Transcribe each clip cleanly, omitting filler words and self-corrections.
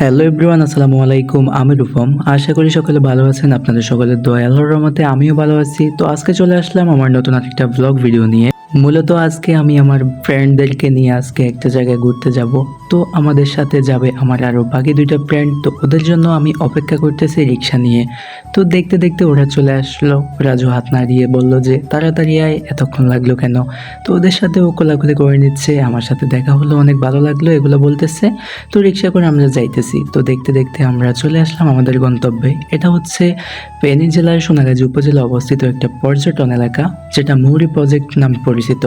Hello everyone, আসসালামু আলাইকুম। আমি রূপম। আশা করি সকলে ভালো আছেন। আপনাদের সকলের দোয়া আল্লাহর রহমতে আমিও ভালো আছি। তো আজকে চলে আসলাম আমার নতুন একটা ব্লগ ভিডিও নিয়ে। মূলত আজকে আমি আমার ফ্রেন্ডদেরকে নিয়ে আজকে একটা জায়গায় ঘুরতে যাব। তো আমাদের সাথে যাবে আমার আরও বাকি দুইটা ফ্রেন্ড। তো ওদের জন্য আমি অপেক্ষা করতেছি রিক্সা নিয়ে। তো দেখতে দেখতে ওরা চলে আসলো। রাজু হাত নাড়িয়ে বলল যে তাড়াতাড়ি আয়, এতক্ষণ লাগলো কেন? তো ওদের সাথে ও কোলাকুলি করে নিচ্ছে। আমার সাথে দেখা হলো, অনেক ভালো লাগলো এগুলো বলতেছে। তো রিক্সা করে আমরা যাইতেছি। তো দেখতে দেখতে আমরা চলে আসলাম আমাদের গন্তব্যে। এটা হচ্ছে ফেনী জেলার সোনাগাজী উপজেলা অবস্থিত একটা পর্যটন এলাকা, যেটা মৌরি প্রজেক্ট নামে পরিচিত।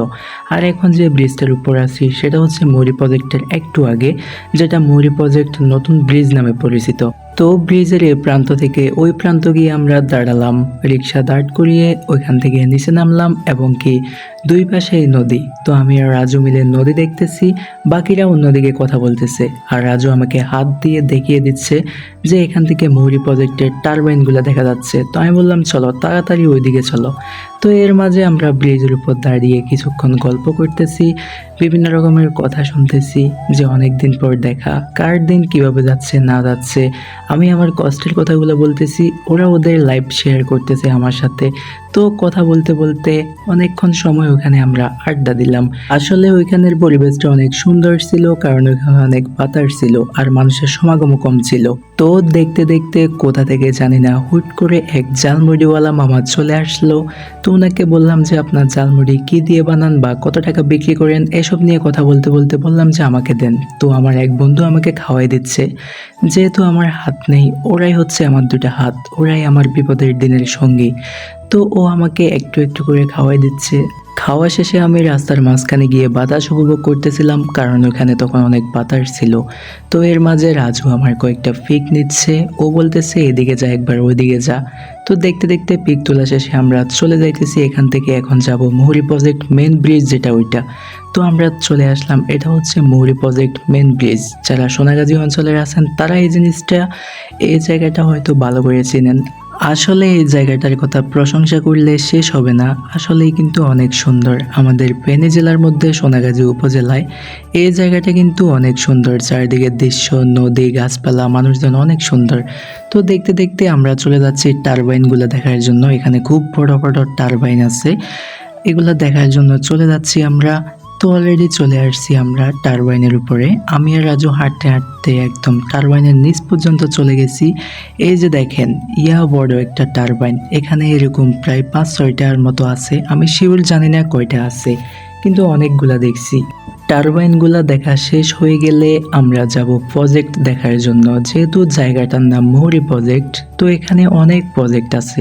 আর এখন যে ব্রিজটার উপর আছি সেটা হচ্ছে মৌরি প্রজেক্টের একটু আগে, যেটা মৌরি প্রজেক্ট নতুন ব্রিজ নামে পরিচিত। তো ব্রিজের এই প্রান্ত থেকে ওই প্রান্ত গিয়ে আমরা দাঁড়ালাম, রিক্সা দাঁড় করিয়ে ওইখান থেকে নিচে নামলাম, এবং কি দুই পাশে নদী। তো আমি আর রাজু মিলে নদী দেখতেছি, বাকিরা অন্যদিকে কথা বলতেছে। আর রাজু আমাকে হাত দিয়ে দেখিয়ে দিচ্ছে যে এখান থেকে মৌরি প্রজেক্টের টারবাইনগুলো দেখা যাচ্ছে। তো আমি বললাম চলো তাড়াতাড়ি ওইদিকে চলো। তো এর মাঝে আমরা ব্রিজের উপর দাঁড়িয়ে কিছুক্ষণ গল্প করতেছি, বিভিন্ন রকমের কথা শুনতেছি, যে অনেক দিন পর দেখা, কার দিন কিভাবে যাচ্ছে না যাচ্ছে। আমি আমার কষ্টের কথাগুলো বলতেছি, ওরা ওদের লাইফ শেয়ার করতেছে আমার সাথে। তো কথা বলতে বলতে অনেকক্ষণ সময় ওখানে আমরা আড্ডা দিলাম। আসলে ওইখানের পরিবেশটা অনেক সুন্দর ছিল, কারণ ওইখানে অনেক বাতাস ছিল আর মানুষের সমাগমও কম ছিল। তো দেখতে দেখতে কোথা থেকে জানি না হুট করে এক জালমুড়িওয়ালা মামা চলে আসলো। তো ওনাকে বললাম যে আপনার জালমুড়ি কি দিয়ে বানান বা কত টাকা বিক্রি করেন, এসব নিয়ে কথা বলতে বলতে বললাম যে আমাকে দেন। তো আমার এক বন্ধু আমাকে খাওয়াই দিচ্ছে। যেহেতু আমার হাত নেই, ওরাই হচ্ছে আমার দুটা হাত, ওরাই আমার বিপদের দিনের সঙ্গী। তো ও আমাকে একটু একটু করে খাওয়াই দিচ্ছে। খাওয়া শেষে আমি রাস্তার মাঝখানে গিয়ে বাতাস উপভোগ করতেছিলাম, কারণ ওখানে তখন অনেক বাতাস ছিল। তো এর মাঝে রাজু আমার কয়েকটা পিক নিচ্ছে, ও বলতেছে এদিকে যা, একবার ওইদিকে যা। তো দেখতে দেখতে পিক তোলা শেষে আমরা চলে যাইতেছি এখান থেকে। এখন যাব মৌরি প্রজেক্ট মেন ব্রিজ, যেটা ওইটা। তো আমরা চলে আসলাম, এটা হচ্ছে মৌরি প্রজেক্ট মেন ব্রিজ। যারা সোনাগাজী অঞ্চলের আছেন তারা এই জায়গাটা হয়তো ভালো করে চেনেন। আসলে এই জায়গাটার কথা প্রশংসা করলে শেষ হবে না। আসলেই কিন্তু অনেক সুন্দর। আমাদের ফেনী জেলার মধ্যে সোনাগাজী উপজেলায় এই জায়গাটা কিন্তু অনেক সুন্দর। চারিদিকের দৃশ্য, নদী, গাছপালা, মানুষজন অনেক সুন্দর। তো দেখতে দেখতে আমরা চলে যাচ্ছি টারবাইনগুলো দেখার জন্য। এখানে খুব বড় বড় টারবাইন আছে, এগুলো দেখার জন্য চলে যাচ্ছি আমরা। তো অলরেডি চলে আসছি আমরা টারবাইনের উপরে। আমি আর রাজু হাঁটতে হাঁটতে একদম টারবাইনের নিচ পর্যন্ত চলে গেছি। এই যে দেখেন, বড় একটা টারবাইন। এখানে এরকম প্রায় 5-6টার মতো আছে। আমি শিওর জানি না কয়টা আছে, কিন্তু অনেকগুলা দেখছি। টারবাইনগুলা দেখা শেষ হয়ে গেলে আমরা যাব প্রজেক্ট দেখার জন্য। যেহেতু জায়গাটার নাম মৌরি প্রজেক্ট, তো এখানে অনেক প্রজেক্ট আছে,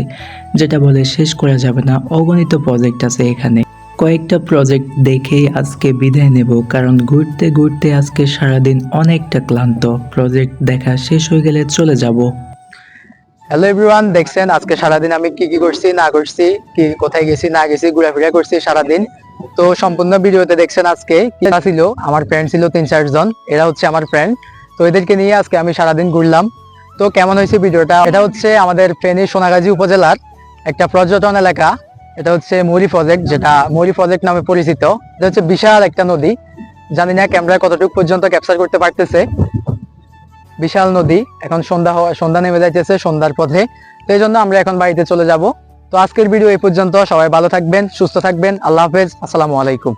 যেটা বলে শেষ করা যাবে না। অগণিত প্রজেক্ট আছে এখানে। কয়েকটা প্রজেক্ট দেখেই আজকে বিদায় নেব, কারণ ঘুরতে ঘুরতে আজকে সারাদিন অনেকটা ক্লান্ত। প্রজেক্ট দেখা শেষ হয়ে গেলে চলে যাব। হ্যালো এভরিওয়ান, দেখছেন আজকে সারাদিন আমি কি কি করছি না করছি, কি কোথায় গেছি না গেছি, ঘোরাফেরা করছি সারাদিন। তো সম্পূর্ণ ভিডিওতে দেখছেন আজকে কি ছিল। আমার ফ্রেন্ড ছিল 3-4 জন, এরা হচ্ছে আমার ফ্রেন্ড। তো এদেরকে নিয়ে আজকে আমি সারাদিন ঘুরলাম। তো কেমন হয়েছে ভিডিওটা? এটা হচ্ছে আমাদের ফেনী সোনাগাজী উপজেলার একটা পর্যটন এলাকা। এটা হচ্ছে মৌরি প্রজেক্ট, যেটা মৌরি প্রজেক্ট নামে পরিচিত। এটা হচ্ছে বিশাল একটা নদী। জানি না ক্যামেরায় কতটুকু পর্যন্ত ক্যাপচার করতে পারতেছে। বিশাল নদী। এখন সন্ধ্যা নেমে যাইতেছে, সন্ধ্যার পথে। তো এই জন্য আমরা এখন বাড়িতে চলে যাব। তো আজকের ভিডিও এই পর্যন্ত। সবাই ভালো থাকবেন, সুস্থ থাকবেন। আল্লাহ হাফেজ, আসসালামু আলাইকুম।